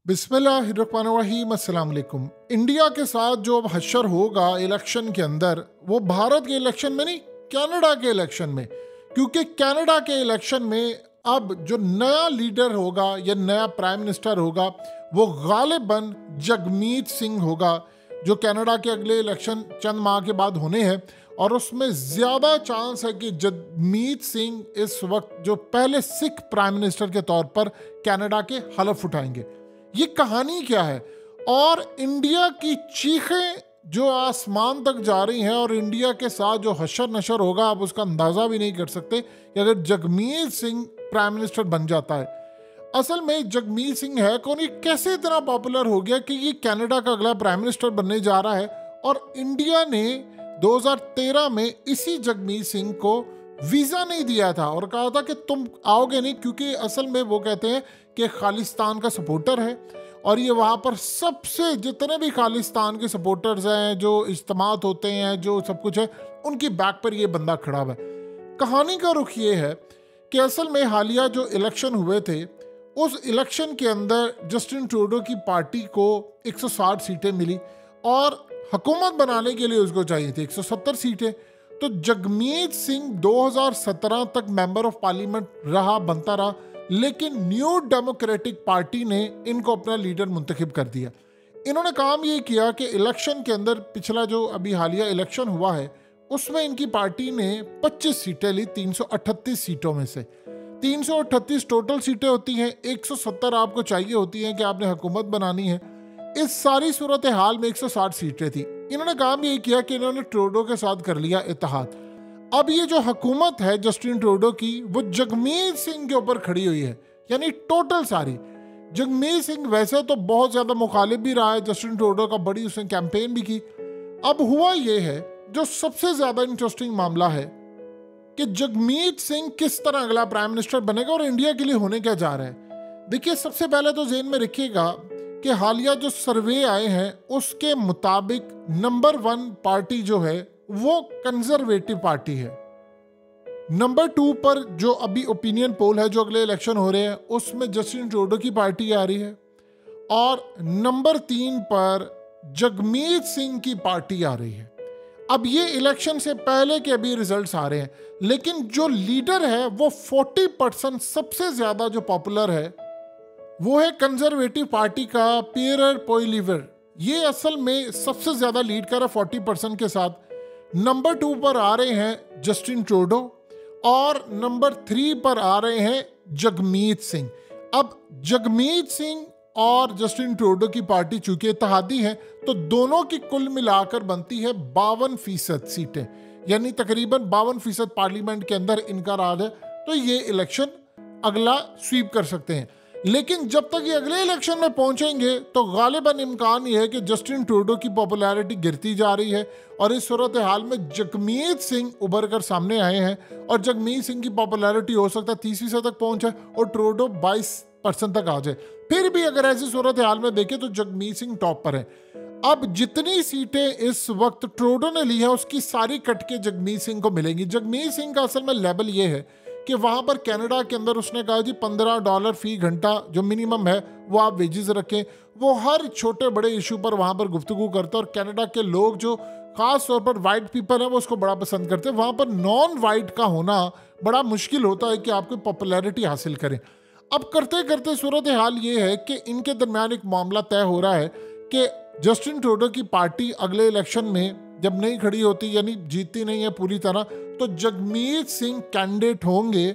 बिस्मिल्लाहिर्रहमानिर्रहीम अस्सलाम वालेकुम। इंडिया के साथ जो अब हश्र होगा इलेक्शन के अंदर, वो भारत के इलेक्शन में नहीं, कनाडा के इलेक्शन में। क्योंकि कनाडा के इलेक्शन में अब जो नया लीडर होगा या नया प्राइम मिनिस्टर होगा वो गालिबन जगमीत सिंह होगा, जो कनाडा के अगले इलेक्शन चंद माह के बाद होने हैं। और उसमें ज़्यादा चांस है कि जगमीत सिंह इस वक्त जो पहले सिख प्राइम मिनिस्टर के तौर पर कनाडा के हलफ उठाएंगे। ये कहानी क्या है और इंडिया की चीखें जो आसमान तक जा रही हैं और इंडिया के साथ जो हशर नशर होगा, आप उसका अंदाज़ा भी नहीं कर सकते कि अगर जगमीत सिंह प्राइम मिनिस्टर बन जाता है। असल में जगमीत सिंह है कौन, ये कैसे इतना पॉपुलर हो गया कि ये कनाडा का अगला प्राइम मिनिस्टर बनने जा रहा है। और इंडिया ने 2013 में इसी जगमीत सिंह को वीज़ा नहीं दिया था और कहा था कि तुम आओगे नहीं, क्योंकि असल में वो कहते हैं कि खालिस्तान का सपोर्टर है और ये वहाँ पर सबसे जितने भी खालिस्तान के सपोर्टर्स हैं, जो इज्तिमात होते हैं, जो सब कुछ है, उनकी बैक पर ये बंदा खड़ा हुआ है। कहानी का रुख ये है कि असल में हालिया जो इलेक्शन हुए थे, उस इलेक्शन के अंदर जस्टिन ट्रूडो की पार्टी को 160 सीटें मिली और हुकूमत बनाने के लिए उसको चाहिए थी 170 सीटें। तो जगमीत सिंह 2017 तक मेंबर ऑफ पार्लियामेंट रहा, बनता रहा, लेकिन न्यू डेमोक्रेटिक पार्टी ने इनको अपना लीडर मुंतखब कर दिया। इन्होंने काम ये किया कि इलेक्शन के अंदर, पिछला जो अभी हालिया इलेक्शन हुआ है उसमें इनकी पार्टी ने 25 सीटें ली 338 सीटों में से। 338 टोटल सीटें होती हैं, 170 आपको चाहिए होती हैं कि आपने हुकूमत बनानी है। इस सारी सूरत हाल में 160 सीटें थी। इन्होंने काम यही किया कि इन्होंने ट्रूडो के साथ कर लिया इत्तेहाद। अब ये जो हुकूमत है जस्टिन ट्रूडो की, वो जगमीत सिंह के ऊपर खड़ी हुई है, यानी टोटल सारी। जगमीत सिंह वैसे तो बहुत ज़्यादा मुखालिफ भी रहा है जस्टिन ट्रूडो का, बड़ी उसने कैंपेन भी की। अब हुआ ये है, जो सबसे ज़्यादा इंटरेस्टिंग मामला है कि जगमीत सिंह किस तरह अगला प्राइम मिनिस्टर बनेगा और इंडिया के लिए होने क्या जा रहा है। देखिए, सबसे पहले तो ज़हन में रखिएगा कि हालिया जो सर्वे आए हैं उसके मुताबिक नंबर 1 पार्टी जो है वो कंजर्वेटिव पार्टी है। नंबर 2 पर जो अभी ओपिनियन पोल है, जो अगले इलेक्शन हो रहे हैं, उसमें जस्टिन ट्रूडो की पार्टी आ रही है। और नंबर 3 पर जगमीत सिंह की पार्टी आ रही है। अब ये इलेक्शन से पहले के अभी रिजल्ट्स आ रहे हैं, लेकिन जो लीडर है वो 40% सबसे ज्यादा जो पॉपुलर है वो है कंजर्वेटिव पार्टी का पियर पोइलिवर। ये असल में सबसे ज्यादा लीड कर रहा है 40% के साथ। नंबर 2 पर आ रहे हैं जस्टिन ट्रूडो और नंबर 3 पर आ रहे हैं जगमीत सिंह। अब जगमीत सिंह और जस्टिन ट्रूडो की पार्टी चूंकि इत्तेहादी है, तो दोनों की कुल मिलाकर बनती है 52% सीटें, यानी तकरीबन 52% पार्लियामेंट के अंदर इनका राज है। तो ये इलेक्शन अगला स्वीप कर सकते हैं। लेकिन जब तक ये अगले इलेक्शन में पहुंचेंगे तो गालिबन इम्कान ये है कि जस्टिन ट्रूडो की पॉपुलैरिटी गिरती जा रही है और इस सूरत हाल में जगमीत सिंह उभर कर सामने आए हैं और जगमीत सिंह की पॉपुलैरिटी हो सकता है 30% तक पहुंचे और ट्रूडो 22% तक आ जाए। फिर भी अगर ऐसी सूरत हाल में देखें तो जगमीत सिंह टॉप पर है। अब जितनी सीटें इस वक्त ट्रूडो ने ली हैं उसकी सारी कट के जगमीत सिंह को मिलेंगी। जगमीत सिंह का असल में लेवल ये है कि वहाँ पर कनाडा के अंदर उसने कहा जी $15 फी घंटा जो मिनिमम है वो आप वेजेस रखें। वो हर छोटे बड़े इशू पर वहाँ पर गुफ्तगू करते हैं और कनाडा के लोग जो खास तौर पर वाइट पीपल हैं वो उसको बड़ा पसंद करते हैं। वहाँ पर नॉन वाइट का होना बड़ा मुश्किल होता है कि आपको पॉपुलैरिटी हासिल करें। अब करते करते सूरत हाल ये है कि इनके दरमियान एक मामला तय हो रहा है कि जस्टिन ट्रूडो की पार्टी अगले इलेक्शन में जब नहीं खड़ी होती, यानी जीतती नहीं है पूरी तरह, तो जगमीत सिंह कैंडिडेट होंगे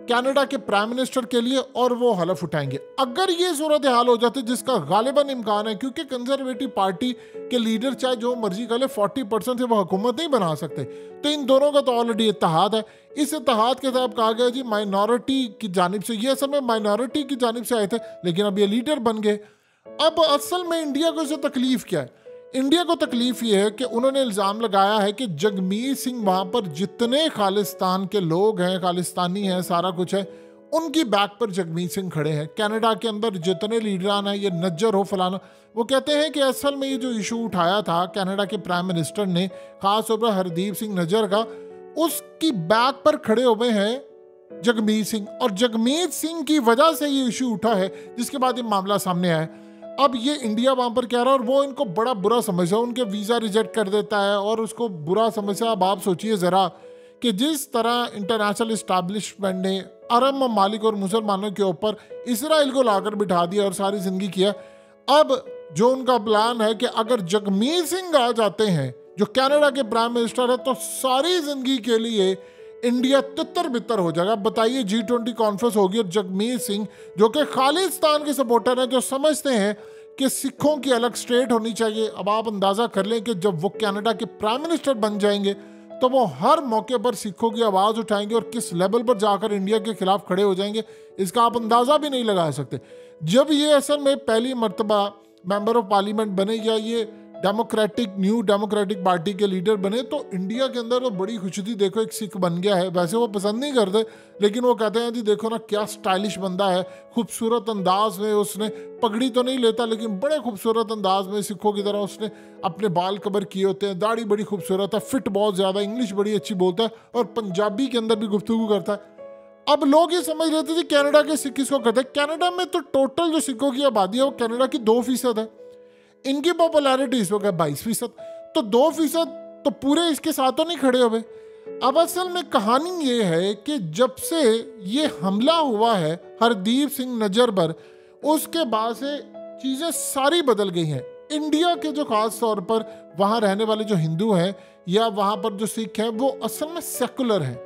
कनाडा के प्राइम मिनिस्टर के लिए और वो हलफ उठाएंगे। अगर ये सूरत हाल हो जाती, जिसका गालिबन इम्कान है, क्योंकि कंजर्वेटिव पार्टी के लीडर चाहे जो मर्जी कर ले 40% से वो हुकूमत नहीं बना सकते, तो इन दोनों का तो ऑलरेडी इत्तेहाद है। इस इत्तेहाद के साथ कहा गया जी माइनॉरिटी की जानिब से, ये असल में माइनॉरिटी की जानिब से आए थे लेकिन अब ये लीडर बन गए। अब असल में इंडिया को इससे तकलीफ क्या है? इंडिया को तकलीफ ये है कि उन्होंने इल्ज़ाम लगाया है कि जगमीत सिंह वहाँ पर जितने खालिस्तान के लोग हैं, खालिस्तानी हैं, सारा कुछ है, उनकी बैक पर जगमीत सिंह खड़े हैं। कनाडा के अंदर जितने लीडरान हैं, ये नज्जर हो फलाना, वो कहते हैं कि असल में ये जो इशू उठाया था कनाडा के प्राइम मिनिस्टर ने, खास तौर पर हरदीप सिंह नज्जर का, उसकी बैक पर खड़े हुए हैं जगमीत सिंह, और जगमीत सिंह की वजह से ये इशू उठा है, जिसके बाद ये मामला सामने आया। अब ये इंडिया वहां पर कह रहा है और वो इनको बड़ा बुरा समझा, उनके वीज़ा रिजेक्ट कर देता है और उसको बुरा समझा। अब आप सोचिए ज़रा कि जिस तरह इंटरनेशनल इस्टेब्लिशमेंट ने अरब ममालिक और मुसलमानों के ऊपर इसराइल को लाकर बिठा दिया और सारी जिंदगी किया, अब जो उनका प्लान है कि अगर जगमीत सिंह आ जाते हैं जो कनाडा के प्राइम मिनिस्टर है, तो सारी जिंदगी के लिए इंडिया तितर बितर हो जाएगा। बताइए, G20 कॉन्फ्रेंस होगी और जगमीत सिंह जो कि खालिस्तान के सपोर्टर हैं, जो समझते हैं कि सिखों की अलग स्टेट होनी चाहिए, अब आप अंदाज़ा कर लें कि जब वो कनाडा के प्राइम मिनिस्टर बन जाएंगे तो वो हर मौके पर सिखों की आवाज़ उठाएंगे और किस लेवल पर जाकर इंडिया के खिलाफ खड़े हो जाएंगे, इसका आप अंदाज़ा भी नहीं लगा सकते। जब ये असल में पहली मर्तबा मेंबर ऑफ पार्लियामेंट बने या ये न्यू डेमोक्रेटिक पार्टी के लीडर बने, तो इंडिया के अंदर वो बड़ी खुशी थी। देखो एक सिख बन गया है, वैसे वो पसंद नहीं करते, लेकिन वो कहते हैं जी देखो ना क्या स्टाइलिश बंदा है, खूबसूरत अंदाज में उसने पगड़ी तो नहीं लेता लेकिन बड़े खूबसूरत अंदाज में सिखों की तरह उसने अपने बाल कवर किए होते हैं, दाढ़ी बड़ी खूबसूरत है, फिट बहुत ज़्यादा, इंग्लिश बड़ी अच्छी बोलता है और पंजाबी के अंदर भी गुफ्तगू करता है। अब लोग ये समझ रहे थे कि कनाडा के सिख किसको कहते हैं। कनाडा में तो टोटल जो सिखों की आबादी है वो कनाडा की 2% है, इनकी पॉपुलैरिटी इस वक्त है 22%, तो 2% तो पूरे इसके साथ तो नहीं खड़े हुए। अब असल में कहानी ये है कि जब से ये हमला हुआ है हरदीप सिंह नज्जर पर, उसके बाद से चीज़ें सारी बदल गई हैं। इंडिया के जो खास तौर पर वहाँ रहने वाले जो हिंदू हैं या वहाँ पर जो सिख हैं वो असल में सेकुलर हैं।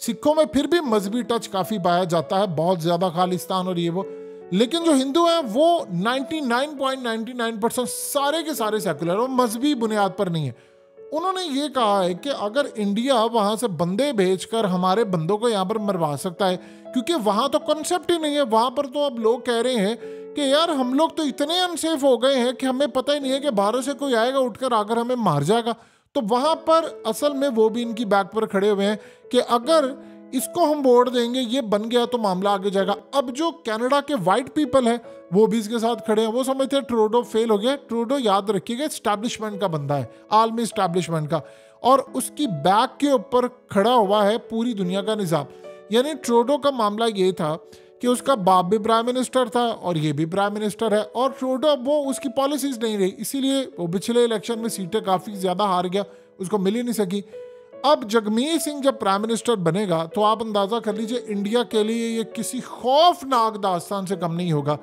सिखों में फिर भी मजहबी टच काफ़ी पाया जाता है, बहुत ज़्यादा खालिस्तान और ये वो, लेकिन जो हिंदू हैं वो 99.99% सारे के सारे सेकुलर और मजहबी बुनियाद पर नहीं है। उन्होंने ये कहा है कि अगर इंडिया वहाँ से बंदे भेजकर हमारे बंदों को यहाँ पर मरवा सकता है, क्योंकि वहाँ तो कॉन्सेप्ट ही नहीं है, वहाँ पर तो अब लोग कह रहे हैं कि यार हम लोग तो इतने अनसेफ हो गए हैं कि हमें पता ही नहीं है कि बाहर से कोई आएगा उठकर आकर हमें मार जाएगा। तो वहाँ पर असल में वो भी इनकी बैक पर खड़े हुए हैं कि अगर इसको हम वोट देंगे, ये बन गया तो मामला आगे जाएगा। अब जो कनाडा के वाइट पीपल है वो भी इसके साथ खड़े हैं, वो समझते हैं ट्रूडो फेल हो गया। ट्रूडो याद रखिएगा एस्टैब्लिशमेंट का बंदा है, आलमी एस्टैब्लिशमेंट का, और उसकी बैक के ऊपर खड़ा हुआ है पूरी दुनिया का निज़ाम। यानी ट्रूडो का मामला ये था कि उसका बाप भी प्राइम मिनिस्टर था और ये भी प्राइम मिनिस्टर है, और ट्रूडो वो उसकी पॉलिसीज नहीं रही, इसीलिए वो पिछले इलेक्शन में सीटें काफ़ी ज़्यादा हार गया, उसको मिल ही नहीं सकी। अब जगमीत सिंह जब प्राइम मिनिस्टर बनेगा तो आप अंदाज़ा कर लीजिए इंडिया के लिए ये किसी खौफनाक दास्तान से कम नहीं होगा।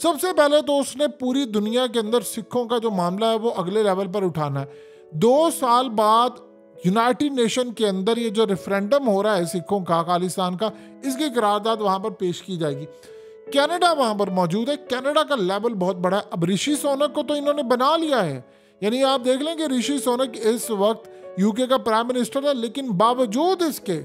सबसे पहले तो उसने पूरी दुनिया के अंदर सिखों का जो मामला है वो अगले लेवल पर उठाना है। 2 साल बाद यूनाइटेड नेशन के अंदर ये जो रेफरेंडम हो रहा है सिखों का, खालिस्तान का, इसकी करारदाद वहाँ पर पेश की जाएगी। कनाडा वहाँ पर मौजूद है, कनाडा का लेवल बहुत बड़ा है। अब ऋषि सुनक को तो इन्होंने बना लिया है, यानी आप देख लें कि ऋषि सुनक इस वक्त यूके का प्राइम मिनिस्टर है, लेकिन बावजूद इसके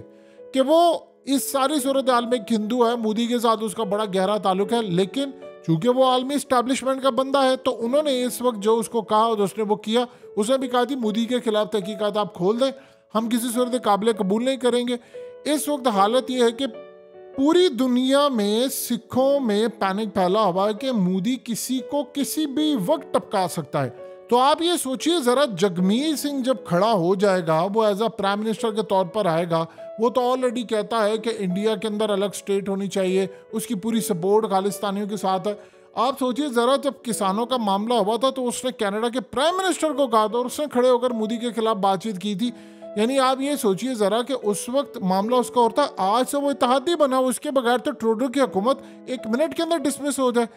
कि वो इस सारी सूरत हाल में हिंदू है, मोदी के साथ उसका बड़ा गहरा ताल्लुक है, लेकिन चूंकि वो आलमी इस्टेब्लिशमेंट का बंदा है तो उन्होंने इस वक्त जो उसको कहा और उसने वो किया। उसने भी कहा थी मोदी के खिलाफ तहकीकात आप खोल दें, हम किसी सूरत काबिल कबूल नहीं करेंगे। इस वक्त हालत ये है कि पूरी दुनिया में सिखों में पैनिक फैला हुआ है कि मोदी किसी को किसी भी वक्त टपका सकता है। तो आप ये सोचिए ज़रा, जगमीत सिंह जब खड़ा हो जाएगा, वो एज अ प्राइम मिनिस्टर के तौर पर आएगा, वो तो ऑलरेडी कहता है कि इंडिया के अंदर अलग स्टेट होनी चाहिए, उसकी पूरी सपोर्ट खालिस्तानियों के साथ है। आप सोचिए ज़रा, जब किसानों का मामला हुआ था तो उसने कनाडा के प्राइम मिनिस्टर को कहा था और उसने खड़े होकर मोदी के खिलाफ बातचीत की थी। यानी आप ये सोचिए ज़रा कि उस वक्त मामला उसका होता, आज से वो इत्तेहादी बना, उसके बगैर तो ट्रूडो की हुकूमत 1 मिनट के अंदर डिसमिस हो जाए।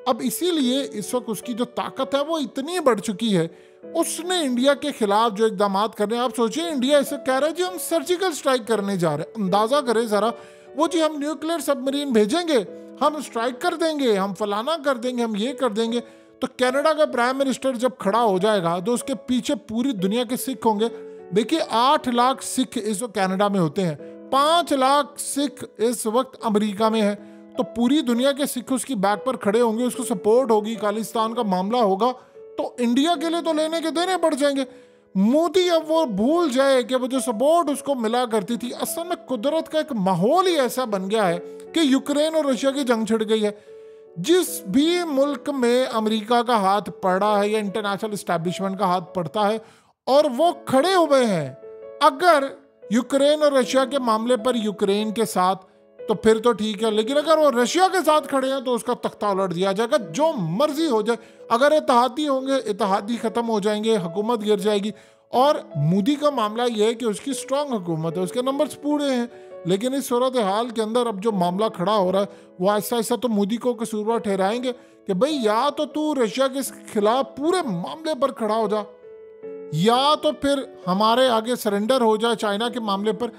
अब इसीलिए इस वक्त उसकी जो ताकत है वो इतनी बढ़ चुकी है, उसने इंडिया के खिलाफ जो इकदाम कर रहे हैं, आप सोचिए इंडिया इसे कह रहा है जी हम सर्जिकल स्ट्राइक करने जा रहे हैं। अंदाजा करें ज़रा, वो जी हम न्यूक्लियर सबमरीन भेजेंगे, हम स्ट्राइक कर देंगे, हम फलाना कर देंगे, हम ये कर देंगे। तो कनाडा का प्राइम मिनिस्टर जब खड़ा हो जाएगा तो उसके पीछे पूरी दुनिया के सिख होंगे। देखिए 8 लाख सिख इस वक्त कनाडा में होते हैं, 5 लाख सिख इस वक्त अमेरिका में है, तो पूरी दुनिया के सिख उसकी बैक पर खड़े होंगे, उसको सपोर्ट होगी, खालिस्तान का मामला होगा, तो इंडिया के लिए तो लेने के देने पड़ जाएंगे। मोदी अब वो भूल जाए कि वो जो सपोर्ट उसको मिला करती थी, असल में कुदरत का एक माहौल ही ऐसा बन गया है कि यूक्रेन और रशिया की जंग छिड़ गई है। जिस भी मुल्क में अमेरिका का हाथ पड़ा है या इंटरनेशनल एस्टैब्लिशमेंट का हाथ पड़ता है और वो खड़े हुए हैं, अगर यूक्रेन और रशिया के मामले पर यूक्रेन के साथ तो फिर तो ठीक है, लेकिन अगर वो रशिया के साथ खड़े हैं तो उसका तख्ता उलट दिया जाएगा, जो मर्जी हो जाए। अगर इत्तेहादी होंगे, इत्तेहादी खत्म हो जाएंगे, हुकूमत गिर जाएगी। और मोदी का मामला यह है कि उसकी स्ट्रांग हुकूमत है, उसके नंबर्स पूरे हैं, लेकिन इस सूरत हाल के अंदर अब जो मामला खड़ा हो रहा है वो ऐसा ऐसा तो मोदी को कसूरवार ठहराएंगे कि भाई या तो तू रशिया के खिलाफ पूरे मामले पर खड़ा हो जा, या तो फिर हमारे आगे सरेंडर हो जाए चाइना के मामले पर।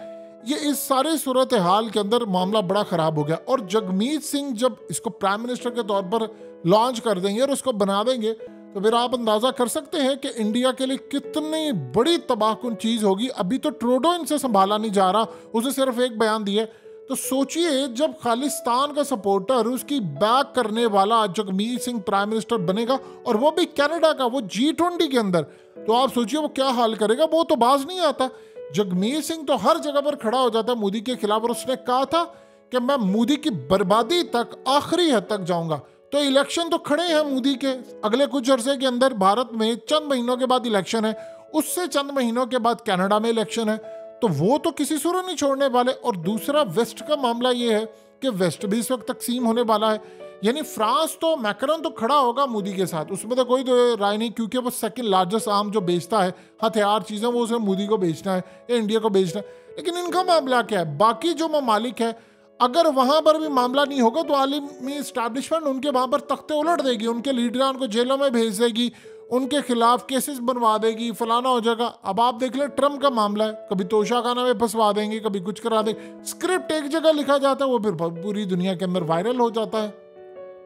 ये इस सारे सूरत हाल के अंदर मामला बड़ा खराब हो गया। और जगमीत सिंह जब इसको प्राइम मिनिस्टर के तौर पर लॉन्च कर देंगे और उसको बना देंगे तो फिर आप अंदाजा कर सकते हैं कि इंडिया के लिए कितनी बड़ी तबाहकुन चीज होगी। अभी तो ट्रूडो इनसे संभाला नहीं जा रहा, उसे सिर्फ एक बयान दिया। तो सोचिए जब खालिस्तान का सपोर्टर उसकी बैक करने वाला जगमीत सिंह प्राइम मिनिस्टर बनेगा, और वो भी कनाडा का, वो G20 के अंदर, तो आप सोचिए वो क्या हाल करेगा। वो तो बाज नहीं आता। जगमीत सिंह तो हर जगह पर खड़ा हो जाता है मोदी के खिलाफ, और उसने कहा था कि मैं मोदी की बर्बादी तक, आखिरी हद तक जाऊंगा। तो इलेक्शन तो खड़े हैं मोदी के अगले कुछ अरसे के अंदर। भारत में चंद महीनों के बाद इलेक्शन है, उससे चंद महीनों के बाद कनाडा में इलेक्शन है, तो वो तो किसी सूरत नहीं छोड़ने वाले। और दूसरा वेस्ट का मामला ये है कि वेस्ट भी इस वक्त तकसीम होने वाला है। यानी फ्रांस तो मैक्रोन तो खड़ा होगा मोदी के साथ, उसमें तो कोई तो राय नहीं, क्योंकि वो सेकंड लार्जेस्ट आर्म जो बेचता है, हथियार चीज़ें, वो उसे मोदी को बेचना है या इंडिया को बेचना है। लेकिन इनका मामला क्या है, बाकी जो ममालिक है, अगर वहां पर भी मामला नहीं होगा तो आलमी इस्टेब्लिशमेंट उनके वहां पर तख्ते उलट देगी, उनके लीडरान को जेलों में भेज देगी, उनके खिलाफ केसेस बनवा देगी, फलाना हो जाएगा। अब आप देख ले ट्रम्प का मामला है, कभी तोशाखाना में फंसवा देंगे, कभी कुछ करा देंगे। स्क्रिप्ट एक जगह लिखा जाता है, वो फिर पूरी दुनिया के अंदर वायरल हो जाता है।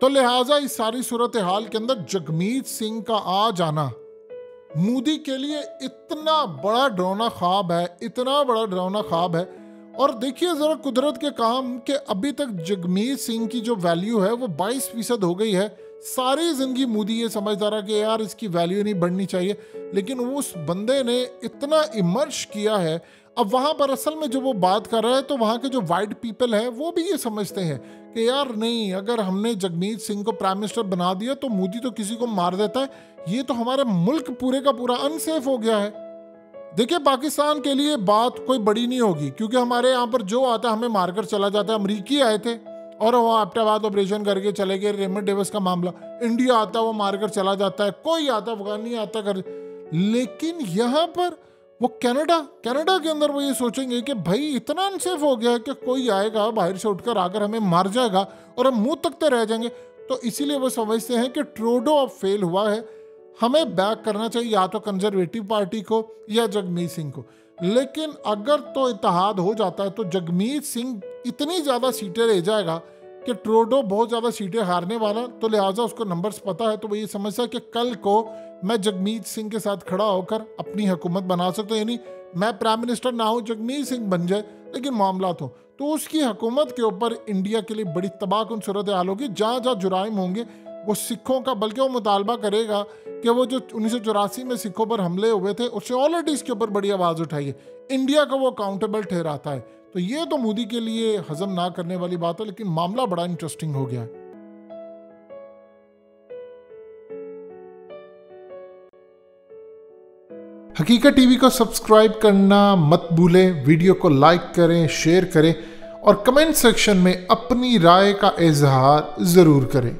तो लिहाजा इस सारी सूरत हाल के अंदर जगमीत सिंह का आ जाना मोदी के लिए इतना बड़ा डरावना ख्वाब है, इतना बड़ा डरावना ख्वाब है। और देखिए जरा कुदरत के काम कि अभी तक जगमीत सिंह की जो वैल्यू है वो 22% हो गई है। सारी जिंदगी मोदी ये समझता रहा कि यार इसकी वैल्यू नहीं बढ़नी चाहिए, लेकिन उस बंदे ने इतना इमर्श किया है। अब वहाँ पर असल में जो वो बात कर रहा है, तो वहाँ के जो वाइट पीपल हैं वो भी ये समझते हैं कि यार नहीं, अगर हमने जगमीत सिंह को प्राइम मिनिस्टर बना दिया तो मोदी तो किसी को मार देता है, ये तो हमारा मुल्क पूरे का पूरा अनसेफ हो गया है। देखिए पाकिस्तान के लिए बात कोई बड़ी नहीं होगी, क्योंकि हमारे यहाँ पर जो आता है हमें मारकर चला जाता है। अमरीकी आए थे और वो एबटाबाद ऑपरेशन करके चले गए, रेमंड डेविस का मामला। इंडिया आता है वो मारकर चला जाता है, कोई आता अफगानी आता कर। लेकिन यहाँ पर वो कनाडा के अंदर वो ये सोचेंगे कि भाई इतना अनसेफ हो गया है कि कोई आएगा बाहर से उठकर आकर हमें मार जाएगा और हम मुंह तकते रह जाएंगे। तो इसीलिए वो समझते हैं कि ट्रूडो अब फेल हुआ है, हमें बैक करना चाहिए या तो कंजर्वेटिव पार्टी को या जगमीत सिंह को। लेकिन अगर तो इत्तेहाद हो जाता है तो जगमीत सिंह इतनी ज़्यादा सीटें ले जाएगा कि ट्रूडो बहुत ज़्यादा सीटें हारने वाला। तो लिहाजा उसको नंबर्स पता है, तो वो ये समझता है कि कल को मैं जगमीत सिंह के साथ खड़ा होकर अपनी हुकूमत बना सकता हूँ। यानी मैं प्राइम मिनिस्टर ना हूँ, जगमीत सिंह बन जाए, लेकिन मामला तो उसकी हुकूमत के ऊपर इंडिया के लिए बड़ी तबाहकुन सूरत हाल होगी। जहाँ जहाँ जुराइम होंगे वो सिखों का, बल्कि वो मुतालबा करेगा कि वो जो 1984 में सिखों पर हमले हुए थे उससे ऑलरेडी इसके ऊपर बड़ी आवाज़ उठाई है, इंडिया को वो अकाउंटेबल ठहराता है। तो ये तो मोदी के लिए हजम ना करने वाली बात है, लेकिन मामला बड़ा इंटरेस्टिंग हो गया है। हकीकत टीवी को सब्सक्राइब करना मत भूलें, वीडियो को लाइक करें, शेयर करें और कमेंट सेक्शन में अपनी राय का इजहार ज़रूर करें।